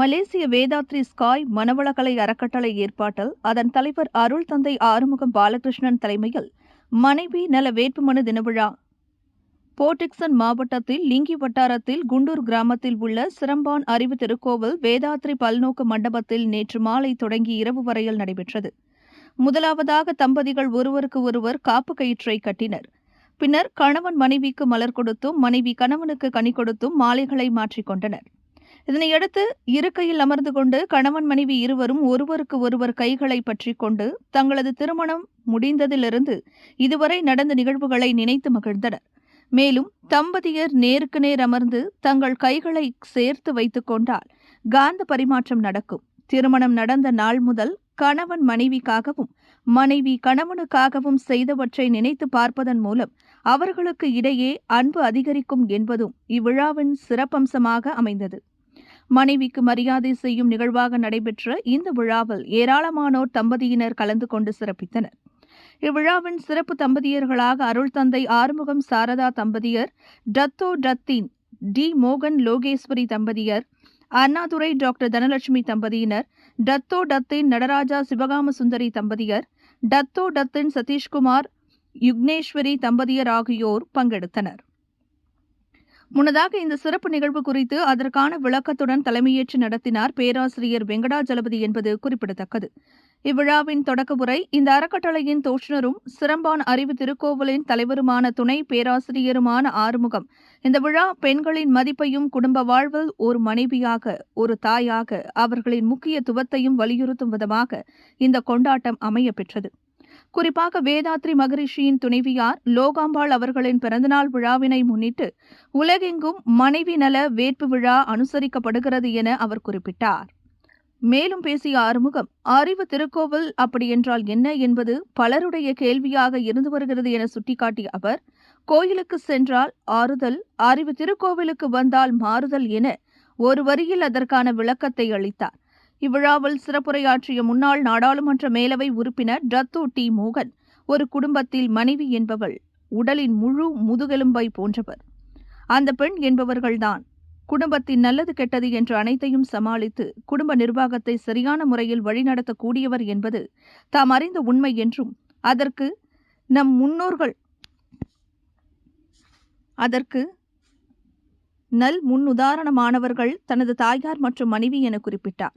மலேசிய வேதாத்ரி ஸ்காய் மனவளக்கலை அறக்கட்டளை ஏற்பாட்டில் அதன் தலைவர் அருள் தந்தை ஆறுமுகம் பாலகிருஷ்ணன் தலைமையில் மனைவி நல வேட்புமனு தினவிழா போர்டிக்சன் மாவட்டத்தில் லிங்கி வட்டாரத்தில் குண்டூர் கிராமத்தில் உள்ள சிரம்பான் அறிவு திருக்கோவில் வேதாத்ரி பல்நோக்கு மண்டபத்தில் நேற்று மாலை தொடங்கி இரவு வரையில் நடைபெற்றது. முதலாவதாக தம்பதிகள் ஒருவருக்கு ஒருவர் காப்பு கயிற்றை கட்டினர். பின்னர் கணவன் மனைவிக்கு மலர் கொடுத்தும் மனைவி கணவனுக்கு கனி கொடுத்தும் மாலைகளை மாற்றிக்கொண்டனர். இதனையடுத்து இருக்கையில் அமர்ந்து கொண்டு கணவன் மனைவி இருவரும் ஒருவருக்கு ஒருவர் கைகளை பற்றிக் கொண்டு தங்களது திருமணம் முடிந்ததிலிருந்து இதுவரை நடந்த நிகழ்வுகளை நினைத்து மகிழ்ந்தனர். மேலும் தம்பதியர் நேருக்கு நேர் அமர்ந்து தங்கள் கைகளை சேர்த்து வைத்துக் கொண்டால் காந்த பரிமாற்றம் நடக்கும். திருமணம் நடந்த நாள் முதல் கணவன் மனைவிக்காகவும் மனைவி கணவனுக்காகவும் செய்தவற்றை நினைத்து பார்ப்பதன் மூலம் அவர்களுக்கு இடையே அன்பு அதிகரிக்கும் என்பதும் இவ்விழாவின் சிறப்பம்சமாக அமைந்தது. மனைவிக்கு மரியாதை செய்யும் நிகழ்வாக நடைபெற்ற இந்த விழாவில் ஏராளமானோர் தம்பதியினர் கலந்து கொண்டு சிறப்பித்தனர். இவ்விழாவின் சிறப்பு தம்பதியர்களாக அருள் தந்தை ஆறுமுகம் சாரதா தம்பதியர், டத்தோ டத்தின் டி மோகன் லோகேஸ்வரி தம்பதியர், அண்ணாதுரை டாக்டர் தனலட்சுமி தம்பதியினர், டத்தோ டத்தின் நடராஜா சிவகாம சுந்தரி தம்பதியர், டத்தோ டத்தின் சதீஷ்குமார் யுக்னேஸ்வரி தம்பதியர் ஆகியோர் பங்கெடுத்தனர். முன்னதாக இந்த சிறப்பு நிகழ்வு குறித்து அதற்கான விளக்கத்துடன் தலைமையேற்று நடத்தினார் பேராசிரியர் வெங்கடாஜலபதி என்பது குறிப்பிடத்தக்கது. இவ்விழாவின் தொடக்க உரை இந்த அறக்கட்டளையின் தோற்றுநரும் சிரம்பான் அறிவு திருக்கோவிலின் தலைவருமான துணை பேராசிரியருமான ஆறுமுகம் இந்த விழா பெண்களின் மதிப்பையும் குடும்ப வாழ்வில் ஒரு மனைவியாக ஒரு தாயாக அவர்களின் முக்கியத்துவத்தையும் வலியுறுத்தும் விதமாக இந்த கொண்டாட்டம் அமைய பெற்றது. குறிப்பாக வேதாத்ரி மகரிஷியின் துணைவியார் லோகாம்பாள் அவர்களின் பிறந்தநாள் விழாவினை முன்னிட்டு உலகெங்கும் மனைவி நல வேட்பு விழா அனுசரிக்கப்படுகிறது என அவர் குறிப்பிட்டார். மேலும் பேசிய ஆறுமுகம், அறிவு திருக்கோவில் அப்படியென்றால் என்ன என்பது பலருடைய கேள்வியாக இருந்து வருகிறது என சுட்டிக்காட்டிய அவர், கோயிலுக்கு சென்றால் ஆறுதல், அறிவு திருக்கோவிலுக்கு வந்தால் மாறுதல் என ஒரு வரியில் அதற்கான விளக்கத்தை அளித்தார். இவ்விழாவில் சிறப்புரையாற்றிய முன்னாள் நாடாளுமன்ற மேலவை உறுப்பினர் டத்தோ டி மோகன், ஒரு குடும்பத்தில் மனைவி என்பவள் உடலின் முழு முதுகெலும்பை போன்றவர். அந்த பெண் என்பவர்கள்தான் குடும்பத்தின் நல்லது கெட்டது என்று அனைத்தையும் சமாளித்து குடும்ப நிர்வாகத்தை சரியான முறையில் வழிநடத்தக்கூடியவர் என்பது தாம் அறிந்த உண்மை என்றும் அதற்கு நம் முன்னோர்கள் நல் முன்னுதாரணமானவர்கள் தனது தாயார் மற்றும் மனைவி என குறிப்பிட்டார்.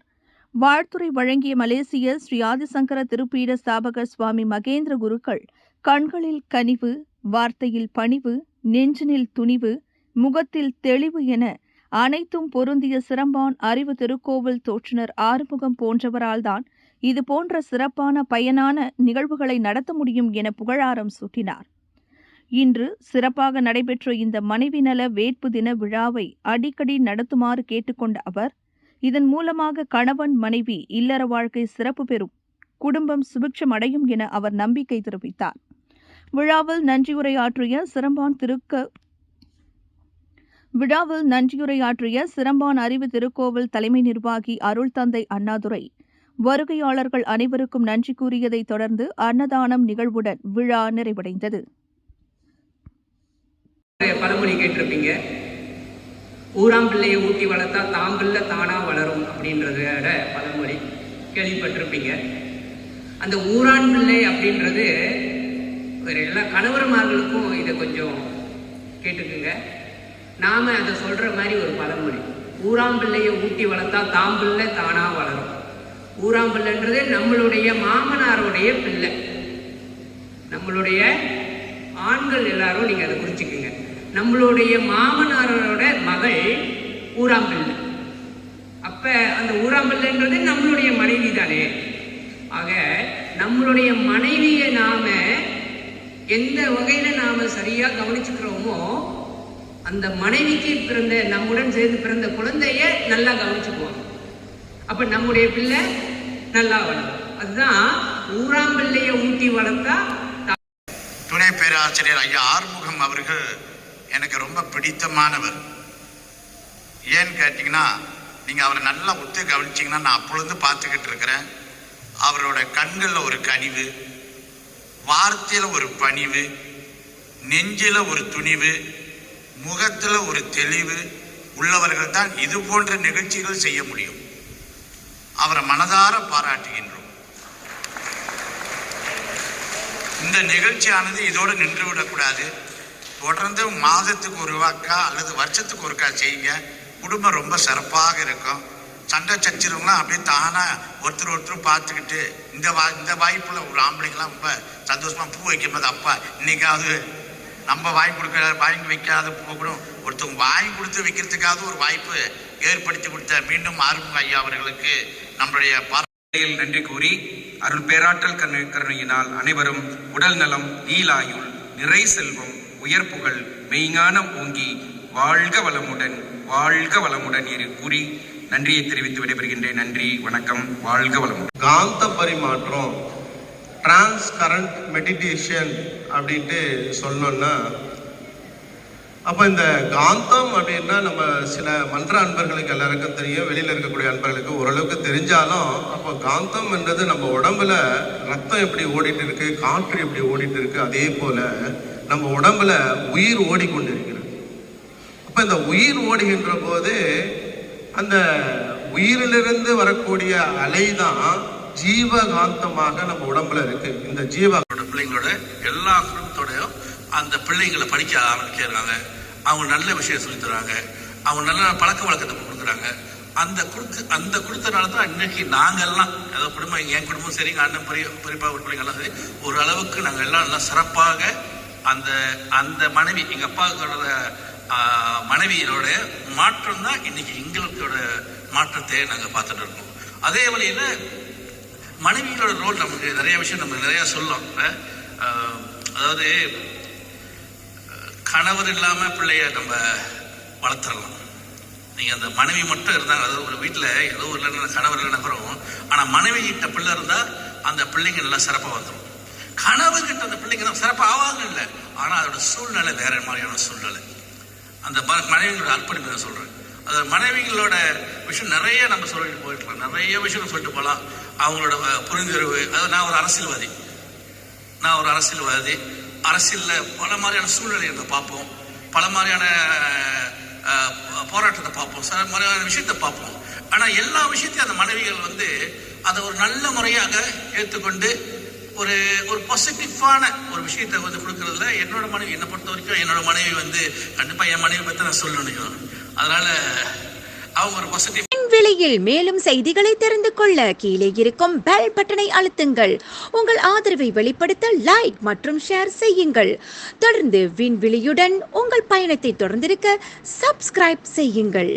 வாழ்த்துரை வழங்கிய மலேசிய ஸ்ரீ ஆதிசங்கர திருப்பீட ஸ்தாபகர் சுவாமி மகேந்திர குருக்கள், கண்களில் கனிவு, வார்த்தையில் பணிவு, நெஞ்சினில் துணிவு, முகத்தில் தெளிவு என அனைத்தும் பொருந்திய சிரம்பான் அறிவு திருக்கோவில் தோற்றுனர் ஆறுமுகம் போன்றவரால்தான் இதுபோன்ற சிறப்பான பயனான நிகழ்வுகளை நடத்த முடியும் என புகழாரம் சூட்டினார். இன்று சிறப்பாக நடைபெற்ற இந்த மனைவி நல வேட்பு தின விழாவை அடிக்கடி நடத்துமாறு கேட்டுக்கொண்ட அவர், இதன் மூலமாக கணவன் மனைவி இல்லற வாழ்க்கை சிறப்பு பெறும், குடும்பம் சுபிட்சம் அடையும் என அவர் நம்பிக்கை தெரிவித்தார். விழாவில் நன்றியுரையாற்றிய சிரம்பான் அறிவு திருக்கோவில் தலைமை நிர்வாகி அருள் தந்தை அண்ணாதுரை, வருகையாளர்கள் அனைவருக்கும் நன்றி கூறியதை தொடர்ந்து அன்னதானம் நிகழ்வுடன் விழா நிறைவடைந்தது. பழமொழி கேட்டிருப்பீங்க, ஊராம் பிள்ளையை ஊட்டி வளர்த்தா தாம்பிள்ள தானா வளரும் அப்படின்றத பழமொழி கேள்விப்பட்டிருப்பீங்க. அந்த ஊரான் பிள்ளை அப்படின்றது எல்லா கணவர்மார்களுக்கும் இதை கொஞ்சம் கேட்டுக்குங்க. நாம அதை சொல்ற மாதிரி ஒரு பழமொழி, ஊராம் பிள்ளையை ஊட்டி வளர்த்தா தாம்பிள்ள தானா வளரும். ஊராம் பிள்ளைன்றது நம்மளுடைய மாமனாருடைய பிள்ளை. நம்மளுடைய ஆண்கள் எல்லாரும் நீங்க அதை குறிச்சுக்குங்க. நம்மளுடைய மாமனாரோட மகள் ஊராம்பிள்ளை. அப்ப அந்த ஊராம்பிள்ளைன்றது நம்மளுடைய மனைவி தானே. ஆக நம்மளுடைய மனைவியை நாம எந்த வகையில நாம சரியா கவனிச்சுக்கிறோமோ அந்த மனைவிக்கு பிறந்த நம்முடன் சேர்ந்து பிறந்த குழந்தைய நல்லா கவனிச்சுக்குவோம். அப்ப நம்முடைய பிள்ளை நல்லா வளரும். அதுதான் ஊராம்பிள்ளைய ஊட்டி வளர்த்தா. துணை பேராசிரியர் ஐயா ஆறுமுகம் அவர்கள் எனக்கு ரொம்ப பிடித்தமானவர். ஏன்னு கேட்டிங்கன்னா, நீங்கள் அவரை நல்லா ஒத்து கவனிச்சிங்கன்னா, நான் அப்பொழுது பார்த்துக்கிட்டு இருக்கிறேன். அவரோட கண்களில் ஒரு கனிவு, வார்த்தையில் ஒரு பணிவு, நெஞ்சில் ஒரு துணிவு, முகத்தில் ஒரு தெளிவு உள்ளவர்கள் தான் இது போன்ற நிகழ்ச்சிகள் செய்ய முடியும். அவரை மனதார பாராட்டுகின்றோம். இந்த நிகழ்ச்சியானது இதோடு நின்றுவிடக்கூடாது. தொடர்ந்து மாதத்துக்கு ஒரு வாக்கா அல்லது வருஷத்துக்கு ஒருக்கா செய்யுங்க. குடும்பம் ரொம்ப சிறப்பாக இருக்கும். சண்டை சச்சிரவங்களாம் அப்படியே தானா ஒருத்தர் பார்த்துக்கிட்டு இந்த வாய்ப்புல ஒரு ஆம்பளைங்களாம் ரொம்ப சந்தோஷமா பூ வைக்கும் போது, அப்பா இன்னைக்காவது நம்ம வாங்கி வைக்காத பூ கூட ஒருத்தவங்க வாங்கி கொடுத்து வைக்கிறதுக்காவது ஒரு வாய்ப்பு ஏற்படுத்தி கொடுத்த மீண்டும் ஆறுமுக ஐயா அவர்களுக்கு நம்மளுடைய நன்றி கூறி, அருள் பேராற்றல் கருணையினால் அனைவரும் உடல் நலம், நீலாயுள், நிறை செல்வம், உயர் புகழ், மெய்ஞானம் ஓங்கி வாழ்க வளமுடன் என்று கூறி நன்றியை தெரிவித்து விடைபெறுகின்றேன். நன்றி, வணக்கம், வாழ்க வளமுடன். காந்த பரிமாற்றம், டிரான்ஸ் கரண்ட் மெடிடேஷன் அப்படின்ட்டு சொல்லணும்னா, அப்போ இந்த காந்தம் அப்படின்னா நம்ம சில மன்ற அன்பர்களுக்கு எல்லாருக்கும் தெரியும், வெளியில் இருக்கக்கூடிய அன்பர்களுக்கு ஓரளவுக்கு தெரிஞ்சாலும், அப்போ காந்தம் என்றது நம்ம உடம்புல ரத்தம் எப்படி ஓடிட்டு இருக்கு, காற்று எப்படி ஓடிட்டு இருக்கு, அதே போல நம்ம உடம்புல உயிர் ஓடிக்கொண்டிருக்கிறது. அப்போ இந்த உயிர் ஓடுகின்ற போது அந்த உயிரிலிருந்து வரக்கூடிய அலை தான் ஜீவகாந்தமாக நம்ம உடம்புல இருக்கு. இந்த பிள்ளைங்களோட எல்லா குடும்பத்தோடையும் அந்த பிள்ளைங்களை படிக்க ஆரம்பிக்கிறாங்க. அவங்க நல்ல விஷயம் சொல்லி தராங்க, அவங்க நல்ல பழக்க வழக்கத்தை கொடுக்குறாங்க. அந்த கொடுத்தனால தான் இன்னைக்கு நாங்கள்லாம், அதாவது குடும்பம், என் குடும்பம் சரி, எங்கள் அண்ணன் பெரியப்பா பிள்ளைங்கள்லாம் சரி, ஒரு அளவுக்கு நாங்கள் எல்லாம் நல்லா சிறப்பாக அந்த மனைவி, எங்கள் அப்பாவுக்கோட மனைவியோட மாற்றம் தான் இன்னைக்கு எங்களோட மாற்றத்தை நாங்கள் பார்த்துட்டு இருக்கோம். அதே வழியில் மனைவிகளோட ரோல் நமக்கு நிறைய விஷயம் நம்ம நிறையா சொல்லலாம். அதாவது கணவர் இல்லாமல் பிள்ளைய நம்ம வளர்த்துடலாம். நீங்கள் அந்த மனைவி மட்டும் இருந்தாங்க, அதாவது ஒரு வீட்டில் ஏதோ ஒரு கணவர் இல்லைன்னா நகரும், ஆனால் மனைவி கிட்ட பிள்ளை இருந்தால் அந்த பிள்ளைங்க நல்லா சிறப்பாக வந்துடும். கணவர்கிட்ட அந்த பிள்ளைங்க தான் சிறப்பாக ஆவாங்க இல்லை, ஆனால் அதோட சூழ்நிலை வேற மாதிரியான சூழ்நிலை. அந்த மனைவிகளோட அர்ப்பணிப்பு நான் சொல்கிறேன். அது மனைவிகளோட விஷயம் நிறைய நம்ம சொல்லிட்டு போயிட்டுருக்கோம், நிறைய விஷயம் சொல்லிட்டு போகலாம். அவங்களோட புரிந்துணர்வு, அதாவது நான் ஒரு அரசியல்வாதி, அரசியலில் பல மாதிரியான சூழ்நிலையை பார்ப்போம், பல மாதிரியான போராட்டத்தை பார்ப்போம், சில மாதிரியான விஷயத்தை பார்ப்போம். ஆனால் எல்லா விஷயத்தையும் அந்த மனைவிகள் அதை ஒரு நல்ல முறையாக ஏற்றுக்கொண்டு ஒரு பாசிட்டிவான ஒரு விஷயத்தை கொடுக்கறதுல என்னோட மனைவி, என்னை பொறுத்த வரைக்கும் என்னோட மனைவி கண்டிப்பாக என் மனைவி பற்றி நான் சொல்லணும். அதனால அவங்க ஒரு பாசிட்டிவ். விலையில் மேலும் செய்திகளை தெரிந்து கொள்ள கீழே இருக்கும் பெல் பட்டனை அழுத்துங்கள். உங்கள் ஆதரவை வெளிப்படுத்த லைக் மற்றும் ஷேர் செய்யுங்கள். தொடர்ந்து விண்வெளியுடன் உங்கள் பயணத்தை தொடர்ந்திருக்க சப்ஸ்கிரைப் செய்யுங்கள்.